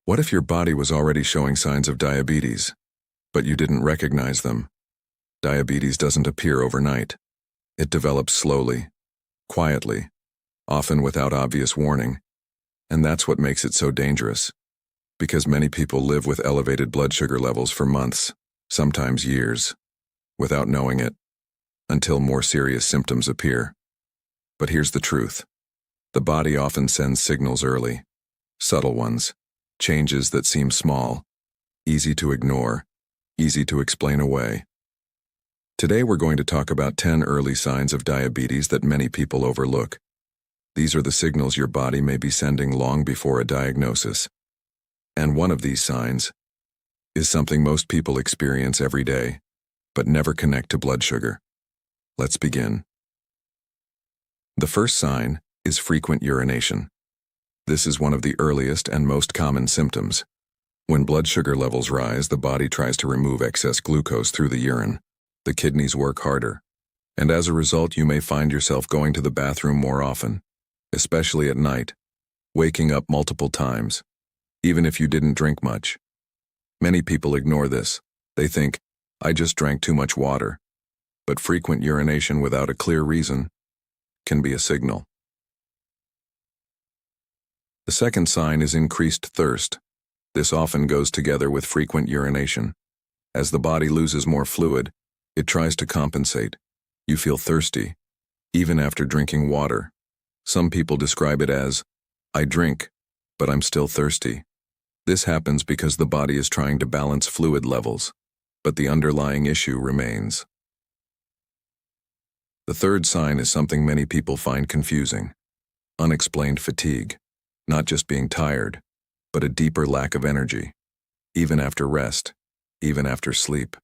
What if your body was already showing signs of diabetes, but you didn't recognize them? Diabetes doesn't appear overnight. It develops slowly, quietly, often without obvious warning. And that's what makes it so dangerous. Because many people live with elevated blood sugar levels for months, sometimes years, without knowing it, until more serious symptoms appear. But here's the truth. The body often sends signals early, subtle ones, changes that seem small, easy to ignore, easy to explain away. Today we're going to talk about 10 early signs of diabetes that many people overlook. These are the signals your body may be sending long before a diagnosis. And one of these signs is something most people experience every day, but never connect to blood sugar. Let's begin. The first sign is frequent urination. This is one of the earliest and most common symptoms. When blood sugar levels rise, the body tries to remove excess glucose through the urine. The kidneys work harder, and as a result, you may find yourself going to the bathroom more often, especially at night, waking up multiple times, even if you didn't drink much. Many people ignore this. They think, I just drank too much water. But frequent urination without a clear reason can be a signal. The second sign is increased thirst. This often goes together with frequent urination. As the body loses more fluid, it tries to compensate. You feel thirsty, even after drinking water. Some people describe it as, I drink, but I'm still thirsty. This happens because the body is trying to balance fluid levels, but the underlying issue remains. The third sign is something many people find confusing. Unexplained fatigue. Not just being tired, but a deeper lack of energy, even after rest, even after sleep.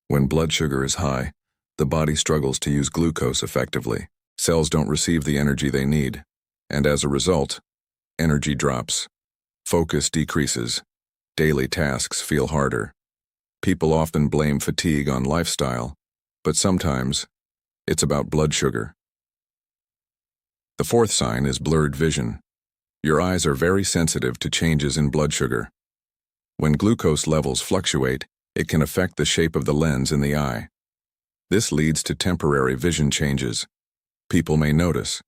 When blood sugar is high, the body struggles to use glucose effectively. Cells don't receive the energy they need, and as a result, energy drops, focus decreases, daily tasks feel harder. People often blame fatigue on lifestyle, but sometimes it's about blood sugar. The fourth sign is blurred vision. Your eyes are very sensitive to changes in blood sugar. When glucose levels fluctuate, it can affect the shape of the lens in the eye. This leads to temporary vision changes. People may notice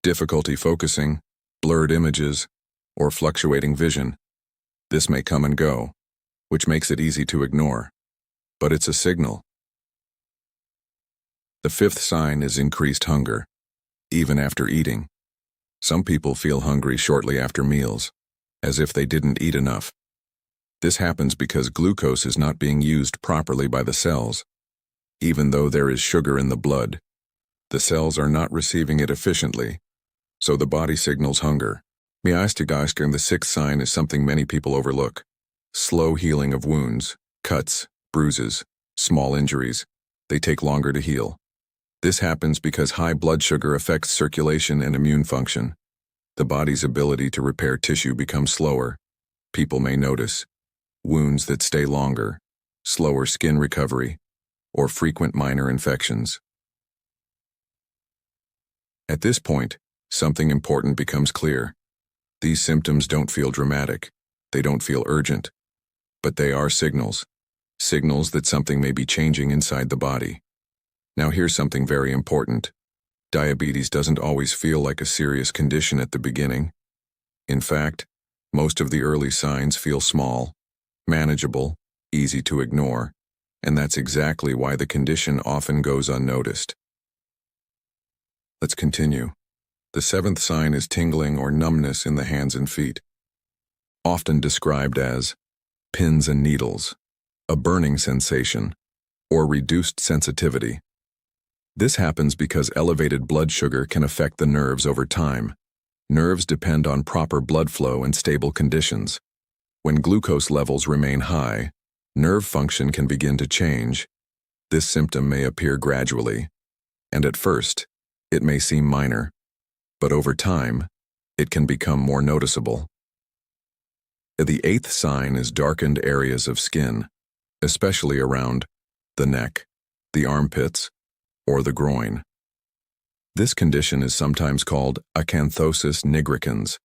difficulty focusing, blurred images, or fluctuating vision. This may come and go, which makes it easy to ignore. But it's a signal. The fifth sign is increased hunger, even after eating. Some people feel hungry shortly after meals, as if they didn't eat enough. This happens because glucose is not being used properly by the cells. Even though there is sugar in the blood, the cells are not receiving it efficiently, so the body signals hunger. The sixth sign is something many people overlook. Slow healing of wounds, cuts, bruises, small injuries. They take longer to heal. This happens because high blood sugar affects circulation and immune function. The body's ability to repair tissue becomes slower. People may notice wounds that stay longer, slower skin recovery, or frequent minor infections. At this point, something important becomes clear. These symptoms don't feel dramatic. They don't feel urgent. But they are signals. Signals that something may be changing inside the body. Now here's something very important. Diabetes doesn't always feel like a serious condition at the beginning. In fact, most of the early signs feel small, manageable, easy to ignore, and that's exactly why the condition often goes unnoticed. Let's continue. The seventh sign is tingling or numbness in the hands and feet. Often described as pins and needles, a burning sensation, or reduced sensitivity. This happens because elevated blood sugar can affect the nerves over time. Nerves depend on proper blood flow and stable conditions. When glucose levels remain high, nerve function can begin to change. This symptom may appear gradually, and at first, it may seem minor, but over time, it can become more noticeable. The eighth sign is darkened areas of skin, especially around the neck, the armpits, or the groin. This condition is sometimes called acanthosis nigricans.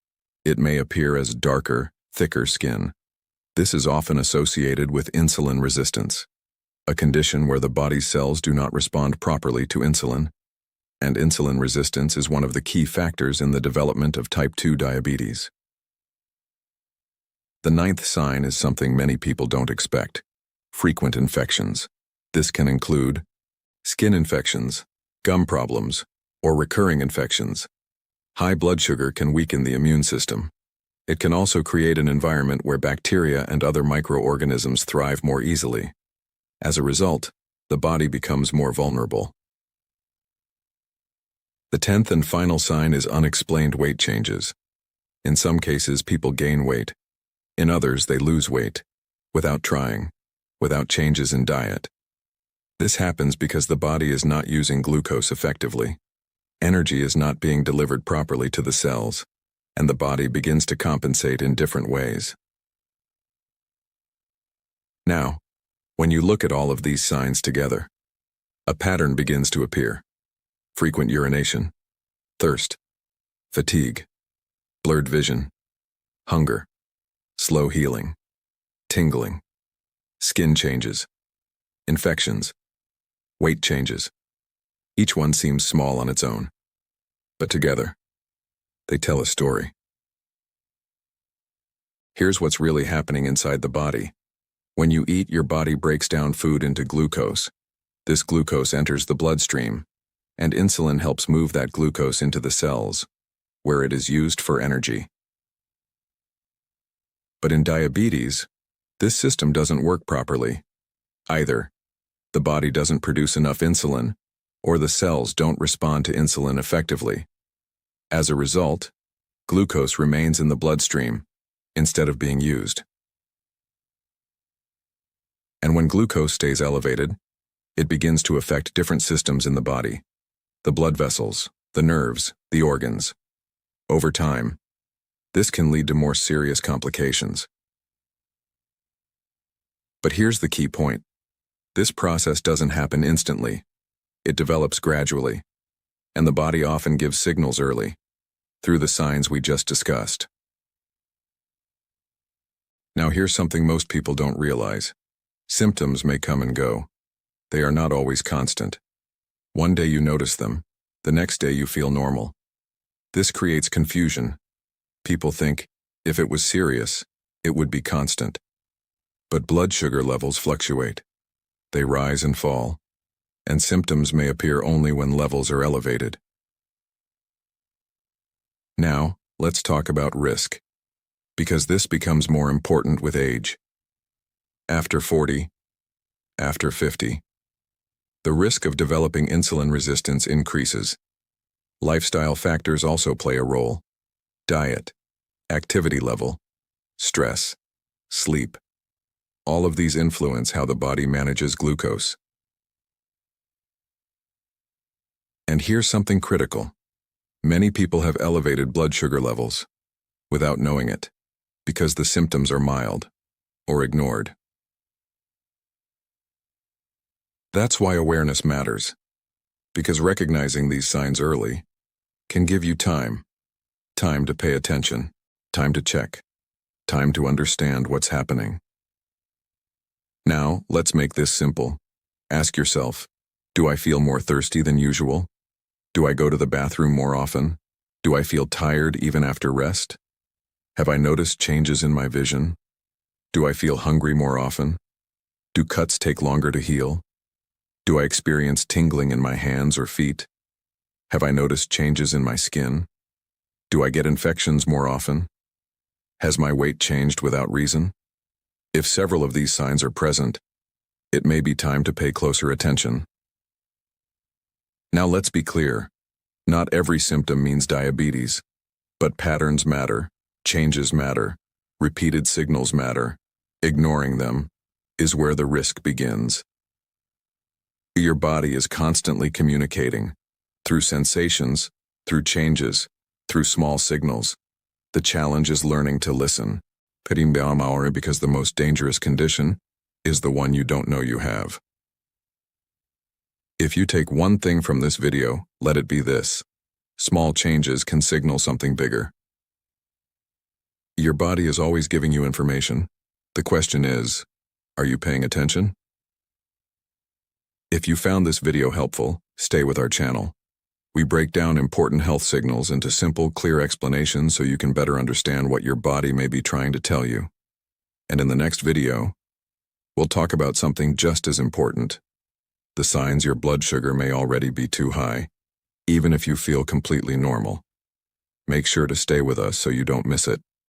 It may appear as darker, thicker skin. This is often associated with insulin resistance, a condition where the body's cells do not respond properly to insulin, and insulin resistance is one of the key factors in the development of type 2 diabetes. The ninth sign is something many people don't expect: frequent infections. This can include skin infections, gum problems, or recurring infections. High blood sugar can weaken the immune system. It can also create an environment where bacteria and other microorganisms thrive more easily. As a result, the body becomes more vulnerable. The 10th and final sign is unexplained weight changes. In some cases, people gain weight. In others, they lose weight, without trying, without changes in diet. This happens because the body is not using glucose effectively. Energy is not being delivered properly to the cells, and the body begins to compensate in different ways. Now, when you look at all of these signs together, a pattern begins to appear: frequent urination, thirst, fatigue, blurred vision, hunger, slow healing, tingling, skin changes, infections, weight changes. Each one seems small on its own, but together, they tell a story. Here's what's really happening inside the body. When you eat, your body breaks down food into glucose. This glucose enters the bloodstream, and insulin helps move that glucose into the cells, where it is used for energy. But in diabetes, this system doesn't work properly. Either the body doesn't produce enough insulin, or the cells don't respond to insulin effectively. As a result, glucose remains in the bloodstream instead of being used. And when glucose stays elevated, it begins to affect different systems in the body: the blood vessels, the nerves, the organs. Over time, this can lead to more serious complications. But here's the key point: this process doesn't happen instantly. It develops gradually, and the body often gives signals early, through the signs we just discussed. Now here's something most people don't realize. Symptoms may come and go. They are not always constant. One day you notice them, the next day you feel normal. This creates confusion. People think, if it was serious, it would be constant. But blood sugar levels fluctuate. They rise and fall, and symptoms may appear only when levels are elevated. Now, let's talk about risk, because this becomes more important with age. After 40, after 50, the risk of developing insulin resistance increases. Lifestyle factors also play a role: diet, activity level, stress, sleep. All of these influence how the body manages glucose. And here's something critical. Many people have elevated blood sugar levels without knowing it, because the symptoms are mild or ignored. That's why awareness matters, because recognizing these signs early can give you time to pay attention, time to check, time to understand what's happening. Now, let's make this simple. Ask yourself, do I feel more thirsty than usual? Do I go to the bathroom more often? Do I feel tired even after rest? Have I noticed changes in my vision? Do I feel hungry more often? Do cuts take longer to heal? Do I experience tingling in my hands or feet? Have I noticed changes in my skin? Do I get infections more often? Has my weight changed without reason? If several of these signs are present, it may be time to pay closer attention. Now let's be clear. Not every symptom means diabetes, but patterns matter, changes matter, repeated signals matter. Ignoring them is where the risk begins. Your body is constantly communicating, through sensations, through changes, through small signals. The challenge is learning to listen, because the most dangerous condition is the one you don't know you have. If you take one thing from this video, let it be this: small changes can signal something bigger. Your body is always giving you information. The question is, are you paying attention? If you found this video helpful, stay with our channel. We break down important health signals into simple, clear explanations so you can better understand what your body may be trying to tell you. And in the next video, we'll talk about something just as important: the signs your blood sugar may already be too high, even if you feel completely normal. Make sure to stay with us so you don't miss it.